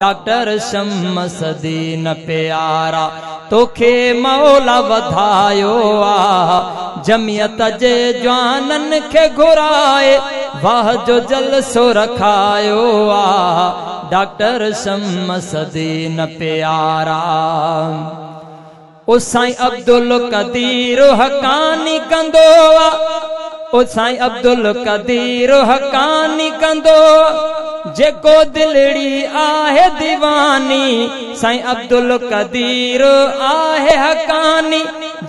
Doctor शमसदीन प्यारा तोखे मौला वधायो आ। जमियत जे जवानन खे घुराए वाह जो जलसो रखायो आ। डॉक्टर शमसदीन प्यारा ओ साईं अब्दुल कदीर हकानी कंदो आ। ओ साईं अब्दुल कदीर हकानी कंदो जेको दिलड़ी आहे दीवानी। साईं अब्दुल कदीर आहे हकानी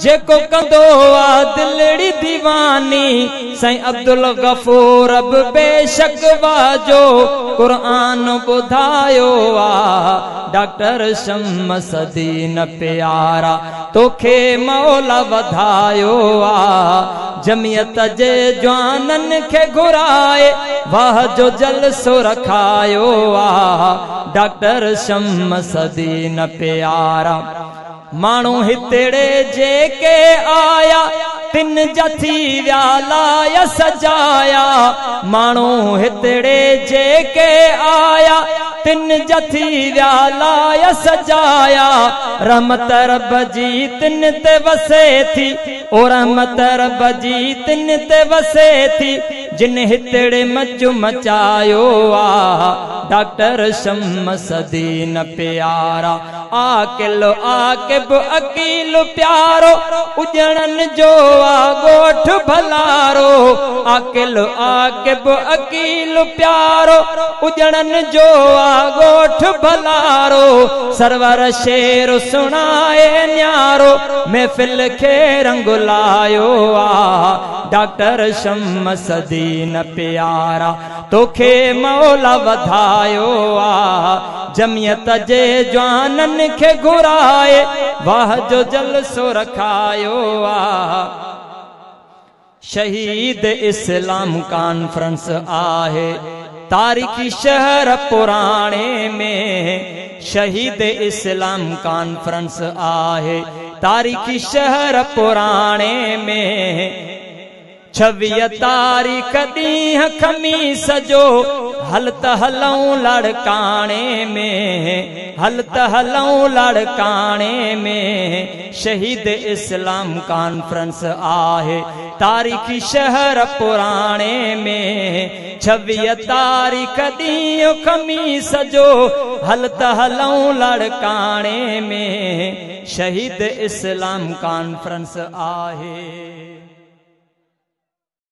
जेको कंदो आ दिलड़ी दीवानी। साईं अब्दुल गफूर अब बेशक वाजो कुरान बुधायो आ। डॉक्टर शमसदीन प्यारा तोखे मौला वधायो आ। जमियत जे जवानन खे घुराए वाह जो जलसो रखायो आ। डॉक्टर शमसदीन प्यारा माण्हू हितड़े जेके आया तिन जथी व्यालाया सजाया। माण्हू हितड़े जेके आया तिन जथी व्यालाया सजाया। रहमत रब जी तिन ते वसे थी ओ रहमत रब जी तिन ते वसे थी जिन हितड़े मचु मचायो आ। डॉक्टर शमसदीन प्यारा आकिल आकिब अकील प्यारो उजड़न जो आ गोठ भलारो। आकिल आकिब अकील प्यारो उजड़न जो आ गोठ भलारो। सरवर शेर सुनाए न्यारो महफिल खे रंग लायो आ। डॉक्टर शमसदीन प्यारा तोखे मौला वधायो आ। जमियत जे जवानन खे घुराए वाह जो जलसो रखायो आ। शहीद इस्लाम कॉन्फ्रेंस आहे तारीखी शहर पुराणे में। शहीद इस्लाम कॉन्फ्रेंस आहे तारीखी शहर पुराणे में। 26 तारीख ॾींहुं खमीस जो हल त हलऊं लड़काणे में। हल त हलऊं लड़काणे में। शहीद इस्लाम कॉन्फ्रेंस आहे तारीखी शहर पुराणे में। 26 तारीख ॾींहुं खमीस जो हल त हलऊं लड़काणे में। शहीद इस्लाम कॉन्फ्रेंस आहे।